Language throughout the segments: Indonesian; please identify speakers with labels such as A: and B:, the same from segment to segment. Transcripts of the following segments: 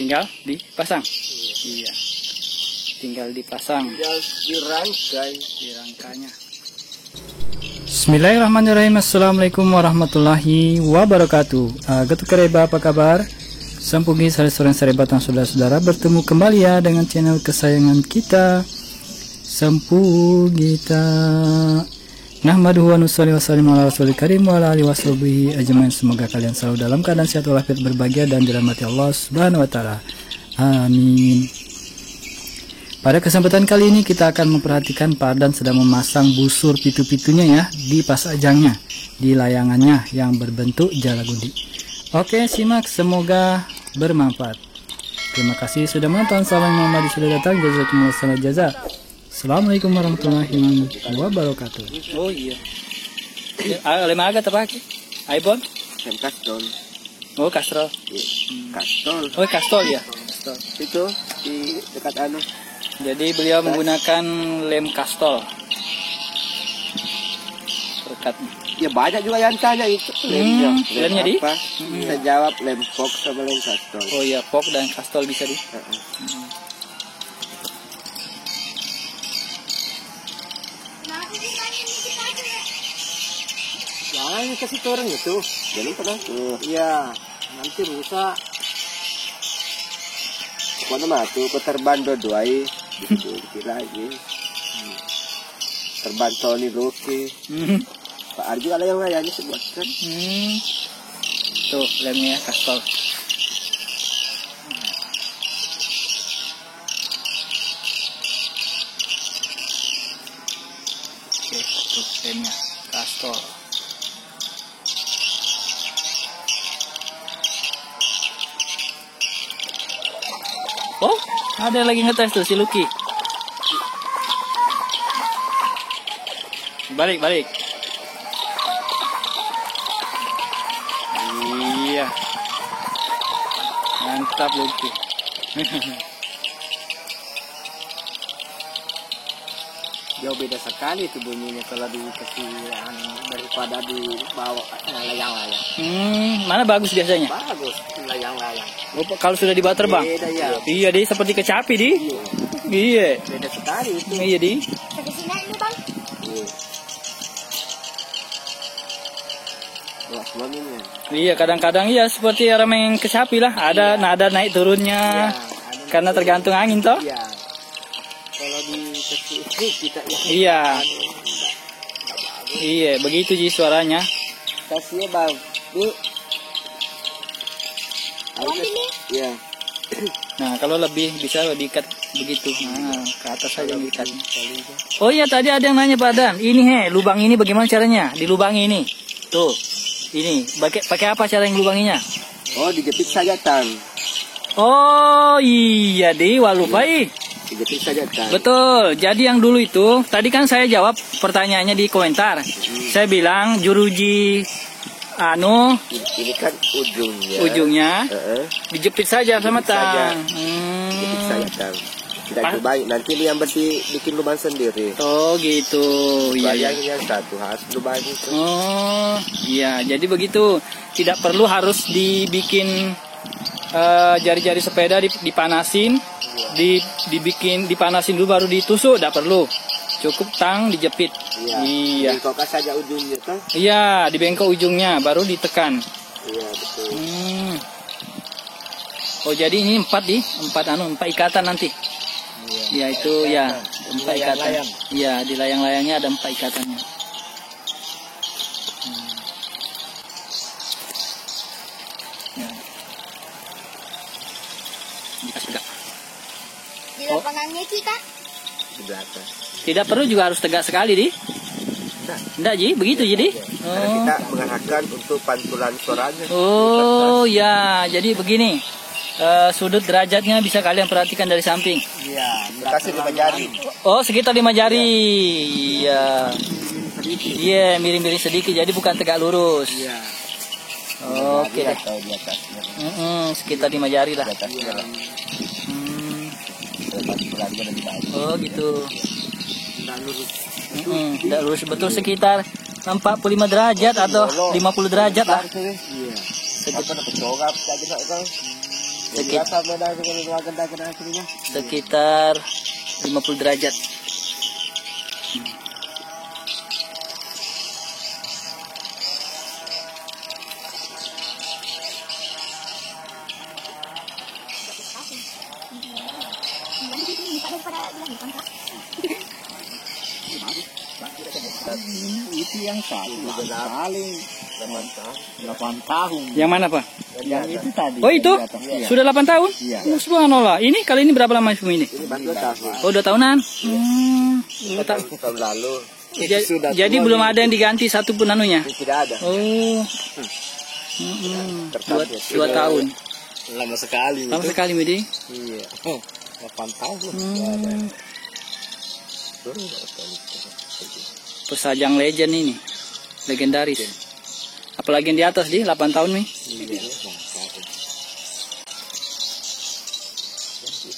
A: tinggal dipasang. Iya. Tinggal dipasang.
B: Tinggal
A: Dirangkanya. Bismillahirrahmanirrahim. Assalamualaikum warahmatullahi wabarakatuh. Getuk Kareba, apa kabar? Sampugi sore-sore sarebatan saudara-saudara, bertemu kembali ya dengan channel kesayangan kita, Sampugita. Nahmaduhu wa nusalli wa sallim ala rasulil karim wa ala alihi washabihi ajmain. Semoga kalian selalu dalam keadaan sehat walafiat, berbahagia dan dirahmati Allah Subhanahu wa taala. Amin. Pada kesempatan kali ini kita akan memperhatikan Pak Ardan sedang memasang busur pitu-pitunya ya di pasajangnya, di layangannya yang berbentuk jala gundi. Oke, simak, semoga bermanfaat. Terima kasih sudah menonton. Salam Muhammad sudah datang. Jazakumullah khairan jaza. Assalamualaikum warahmatullahi wabarakatuh. Oh iya. Lem agak terpakai. iPhone?
B: Lem kastrol.
A: Oh, kastrol.
B: Kastrol.
A: Oh, kastrol ya. Kastrol.
B: Itu di dekat anu.
A: Jadi beliau menggunakan lem kastrol. Berkatnya.
B: Ya banyak juga yang tanya itu lemnya.
A: Lemnya di?
B: Apa? Saya jawab lem pok sama lem kastrol.
A: Oh iya, pok dan kastrol bisa di.
B: Jangan kasih orang itu. Jadi pernah tuh. Iya, nanti rusak. Mana matu keterban doai gitu lagi. Terban Tony Lucky. Pak Arju ada yang layani sebutkan.
A: Tuh lemnya kastrol. Oke, tuh lemnya kastrol. Oh, ada yang lagi ngetes tuh si Lucky. Balik. Iya. Mantap Lucky.
B: Jauh beda sekali tuh bunyinya kalau dikasih daripada dibawa layang-layang.
A: Mana bagus biasanya?
B: Bagus layang-layang.
A: Oh, kalau sudah dibawa terbang.
B: Beda ya.
A: Iya, di seperti kecapi di. Iya.
B: Beda sekali itu.
A: Iya di. Iya, kadang-kadang iya seperti orang main kecapi lah. Ada nada naik turunnya. Karena tergantung angin toh.
B: Iya. Kalau dikasih kita
A: iya. Iya, begitu ji suaranya.
B: Kasihnya bang. Iya.
A: Nah, kalau lebih bisa diikat begitu. Nah, ke atas saja diikat. Oh iya, tadi ada yang nanya Pak Dan. Ini lubang ini bagaimana caranya? Dilubangi ini. Tuh. Ini pakai apa cara yang lubanginya?
B: Oh, dijepit saja tang.
A: Oh iya di walupai.
B: Dijepit saja tang.
A: Betul. Jadi yang dulu itu tadi kan saya jawab pertanyaannya di komentar. Saya bilang juruji
B: ini kan ujungnya.
A: Dijepit saja sama tang.
B: Dijepit saja tang. Tidak baik, nanti dia yang bikin lubang sendiri.
A: Oh gitu. Iya.
B: Yang satu harus lubang itu.
A: Oh iya, jadi begitu. Tidak perlu harus dibikin jari-jari sepeda dipanasin, dipanasin dulu baru ditusuk, tidak perlu. Cukup tang dijepit. Iya.
B: Dibengkok saja ujungnya kan?
A: Iya, dibengkok ujungnya baru ditekan.
B: Iya betul.
A: Oh jadi ini empat ikatan nanti. Ya itu ya 4 ikatan. Iya, di layang-layangnya ada 4 ikatannya. Ya. Dikasih tegak.
C: Di lapangannya kita?
B: Di belakang.
A: Tidak perlu juga harus tegak sekali di. Enggak ji, begitu jadi.
B: Karena kita mengarahkan untuk pantulan suaranya.
A: Oh ya, jadi begini. Sudut derajatnya bisa kalian perhatikan dari samping.
B: Iya, kasih 5 jari.
A: Oh, sekitar 5 jari. Iya. Iya, miring-miring sedikit, jadi bukan tegak lurus.
B: Iya.
A: Oke deh. Sekitar 5 jari lah. Oh gitu. Tidak lurus betul, sekitar 45 derajat atau 50 derajat lah. Sekitar 50 derajat.
B: Itu yang satu paling 8 tahun.
A: Yang mana, Pak?
B: Yang itu tadi.
A: Oh, itu?
B: Iya.
A: Sudah 8 tahun?
B: Iya.
A: Subhanallah. Ini kali ini berapa lama ini?
B: Ini baru 2 tahun.
A: Oh, 2 tahunan.
B: Tahun lalu.
A: Jadi belum ada yang diganti satu pun anunya.
B: Tidak ada.
A: Oh. 2 tahun.
B: Lama sekali.
A: Lama sekali, Midi.
B: Iya. 8 tahun.
A: Pesajang legend ini. Legendaris. Apalagi yang di atas di 8 tahun nih.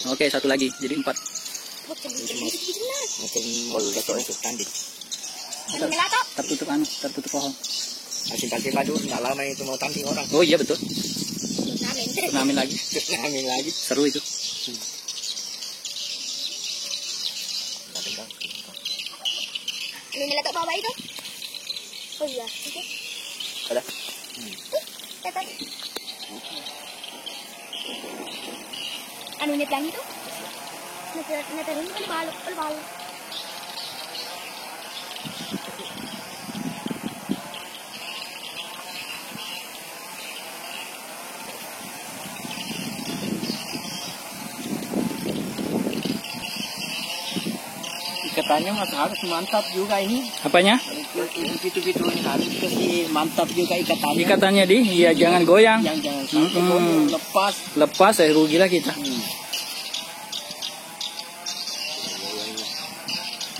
A: Oke, satu lagi. Jadi 4. Tertutup pohon.
B: Masih padu, nggak lama itu mau tanding orang.
A: Oh iya betul. Turnamen lagi. Seru itu.
C: Ini letak bawah itu. Oh iya.
B: Ada.
C: Anu nyetan itu? Nyetan ini kan balu.
B: Ikatannya harus mantap juga ini.
A: Apanya?
B: Itu harus kasih mantap juga ikatannya.
A: Ikatannya di, iya jangan goyang.
B: Jangan sampai goyang, lepas.
A: Lepas rugi lah kita.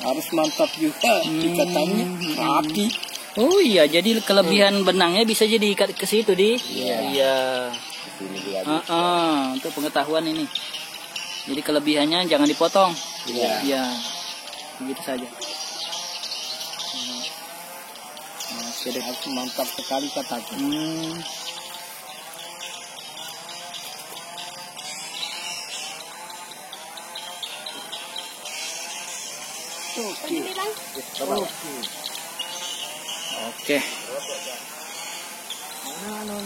B: Harus mantap juga ikatannya, rapi.
A: Oh iya, jadi kelebihan benangnya bisa jadi ikat ke situ di. Iya. Untuk pengetahuan ini. Jadi kelebihannya jangan dipotong. Iya. Begitu saja.
B: Jadi harus mantap sekali katanya. Oke.
A: Oke.
B: Mana